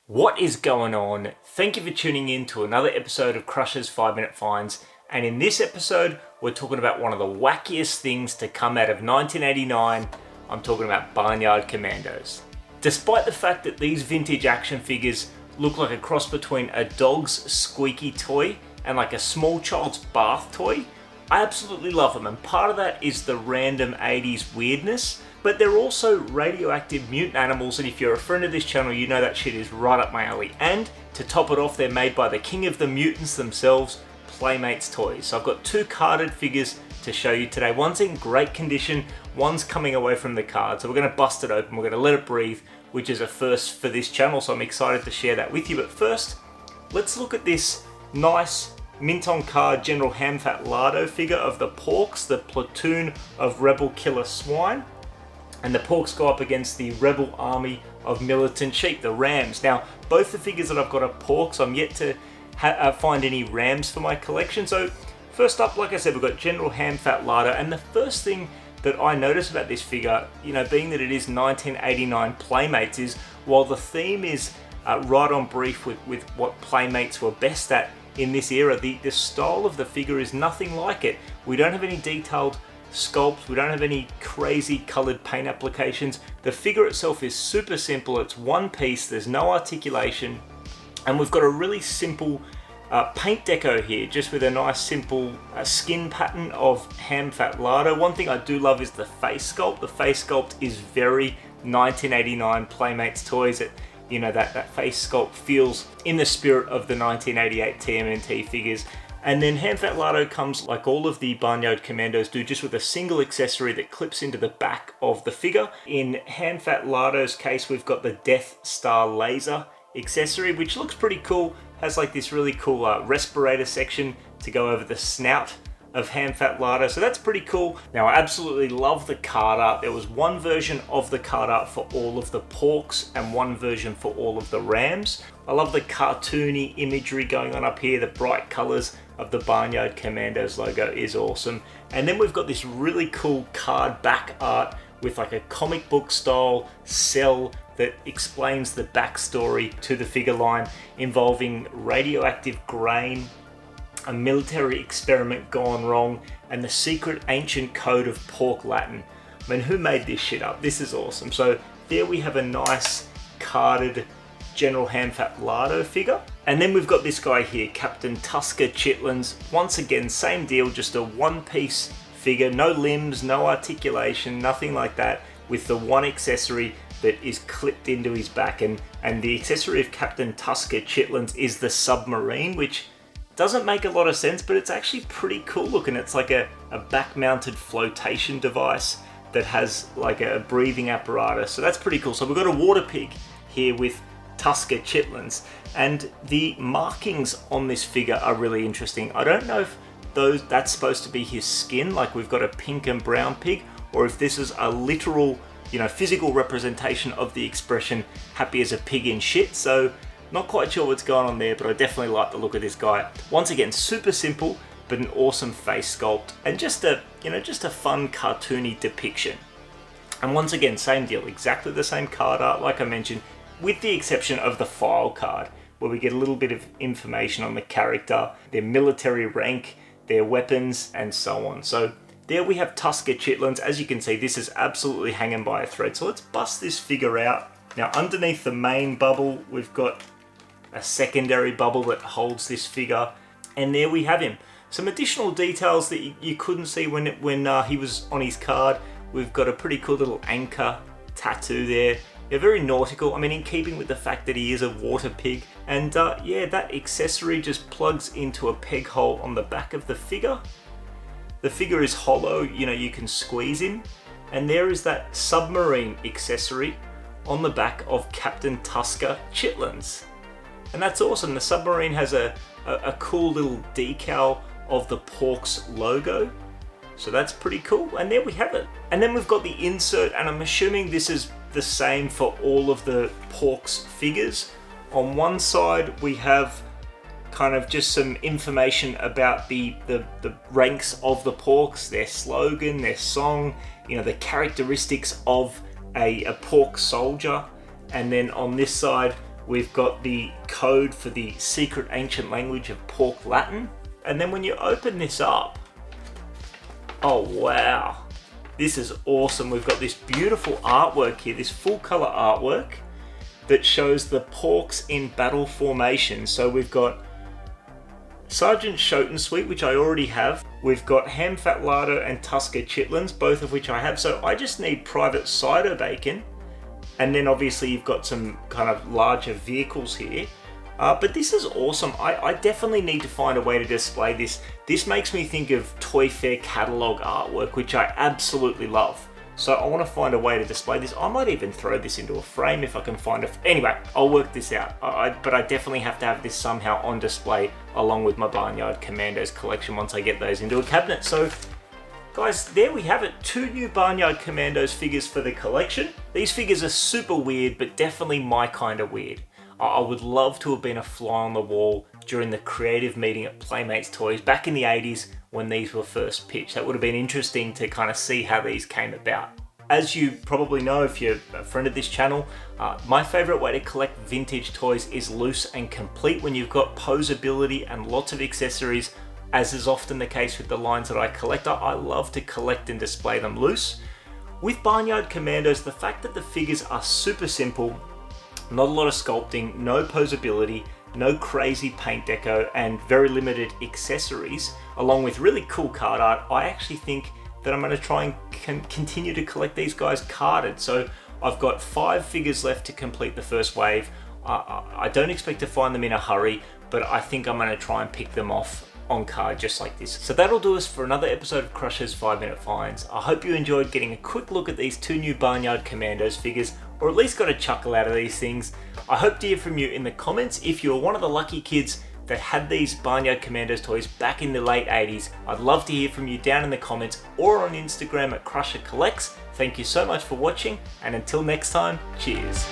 What is going on? Thank you for tuning in to another episode of Crush's 5-Minute Finds, and in this episode we're talking about one of the wackiest things to come out of 1989. I'm talking about Barnyard Commandos. Despite the fact that these vintage action figures look like a cross between a dog's squeaky toy and like a small child's bath toy, I absolutely love them, and part of that is the random 80s weirdness. But they're also radioactive mutant animals, and if you're a friend of this channel, you know that shit is right up my alley. And to top it off, they're made by the king of the mutants themselves, Playmates Toys. So I've got two carded figures to show you today. One's in great condition, one's coming away from the card. So we're going to bust it open, we're going to let it breathe, which is a first for this channel, so I'm excited to share that with you. But first, let's look at this nice mint on card General Hamfat Lardo figure of the P.O.R.K.S, the Platoon of Rebel Killer Swine. And the P.O.R.K.S go up against the Rebel Army of Militant sheep, the R.A.M.S. Now, both the figures that I've got are P.O.R.K.S. I'm yet to find any R.A.M.S for my collection. So first up, like I said, we've got General Hamfat Lardo. And the first thing that I notice about this figure, you know, being that it is 1989 Playmates, is while the theme is right on brief with what Playmates were best at in this era, the style of the figure is nothing like it. We don't have any detailed sculpts, we don't have any crazy colored paint applications. The figure itself is super simple, it's one piece, there's no articulation, and we've got a really simple paint deco here, just with a nice simple skin pattern of Hamfat Lardo. One thing I do love is the face sculpt. The face sculpt is very 1989 Playmates Toys. You know, that face sculpt feels in the spirit of the 1988 TMNT figures. And then Hamfat Lardo comes, like all of the Barnyard Commandos do, just with a single accessory that clips into the back of the figure. In Hamfat Lardo's case, we've got the Death Star laser accessory, which looks pretty cool. Has like this really cool respirator section to go over the snout of Hamfat Lardo, so that's pretty cool. Now, I absolutely love the card art. There was one version of the card art for all of the P.O.R.K.S and one version for all of the R.A.M.S. I love the cartoony imagery going on up here. The bright colors of the Barnyard Commandos logo is awesome. And then we've got this really cool card back art with like a comic book style cell that explains the backstory to the figure line involving radioactive grain, a military experiment gone wrong, and the secret ancient code of P.O.R.K. Latin. I mean, who made this shit up? This is awesome. So there we have a nice carded General Hamfat Lardo figure. And then we've got this guy here, Captain Tusker Chitlins. Once again, same deal, just a one-piece figure, no limbs, no articulation, nothing like that, with the one accessory that is clipped into his back. And the accessory of Captain Tusker Chitlins is the submarine, which doesn't make a lot of sense, but it's actually pretty cool looking. It's like a back-mounted flotation device that has like a breathing apparatus, so that's pretty cool. So we've got a water pig here with Tusker Chitlins, and the markings on this figure are really interesting. I don't know if that's supposed to be his skin, like we've got a pink and brown pig, or if this is a literal, you know, physical representation of the expression happy as a pig in shit. So not quite sure what's going on there, but I definitely like the look of this guy. Once again, super simple, but an awesome face sculpt, and just a fun cartoony depiction. And once again, same deal, exactly the same card art, like I mentioned, with the exception of the file card, where we get a little bit of information on the character, their military rank, their weapons, and so on. So there we have Tusker Chitlins. As you can see, this is absolutely hanging by a thread. So let's bust this figure out. Now, underneath the main bubble, we've got a secondary bubble that holds this figure, and there we have him. Some additional details that you couldn't see when he was on his card. We've got a pretty cool little anchor tattoo there. They're very nautical, I mean, in keeping with the fact that he is a water pig. And yeah, that accessory just plugs into a peg hole on the back of the figure. The figure is hollow, you know, you can squeeze him. And there is that submarine accessory on the back of Captain Tusker Chitlins. And that's awesome. The submarine has a cool little decal of the P.O.R.K.S logo. So that's pretty cool. And there we have it. And then we've got the insert, and I'm assuming this is the same for all of the P.O.R.K.S figures. On one side, we have kind of just some information about the ranks of the P.O.R.K.S, their slogan, their song, you know, the characteristics of a P.O.R.K. soldier. And then on this side, We've got the code for the secret ancient language of P.O.R.K. Latin. And then when you open this up, oh wow, this is awesome. We've got this beautiful artwork here, this full color artwork that shows the P.O.R.K.s in battle formation. So we've got Sergeant Shoten Sweet, which I already have. We've got Hamfat Lardo and Tusker Chitlins, both of which I have. So I just need Private Cider Bacon. And then obviously you've got some kind of larger vehicles here. But this is awesome. I definitely need to find a way to display this. This makes me think of Toy Fair catalog artwork, which I absolutely love. So I want to find a way to display this. I might even throw this into a frame if I can find it. Anyway, I'll work this out. But I definitely have to have this somehow on display along with my Barnyard Commandos collection once I get those into a cabinet. So guys, there we have it. 2 new Barnyard Commandos figures for the collection. These figures are super weird, but definitely my kind of weird. I would love to have been a fly on the wall during the creative meeting at Playmates Toys back in the 80s when these were first pitched. That would have been interesting to kind of see how these came about. As you probably know if you're a friend of this channel, my favorite way to collect vintage toys is loose and complete when you've got posability and lots of accessories, as is often the case with the lines that I collect. I love to collect and display them loose. With Barnyard Commandos, the fact that the figures are super simple, not a lot of sculpting, no posability, no crazy paint deco, and very limited accessories, along with really cool card art, I actually think that I'm going to try and continue to collect these guys carded. So I've got 5 figures left to complete the first wave. I don't expect to find them in a hurry, but I think I'm going to try and pick them off on card just like this. So that'll do us for another episode of Crush's 5-Minute Finds. I hope you enjoyed getting a quick look at these 2 new Barnyard Commandos figures, or at least got a chuckle out of these things. I hope to hear from you in the comments. If you're one of the lucky kids that had these Barnyard Commandos toys back in the late 80s, I'd love to hear from you down in the comments or on Instagram at Crusher Collects. Thank you so much for watching, and until next time, cheers.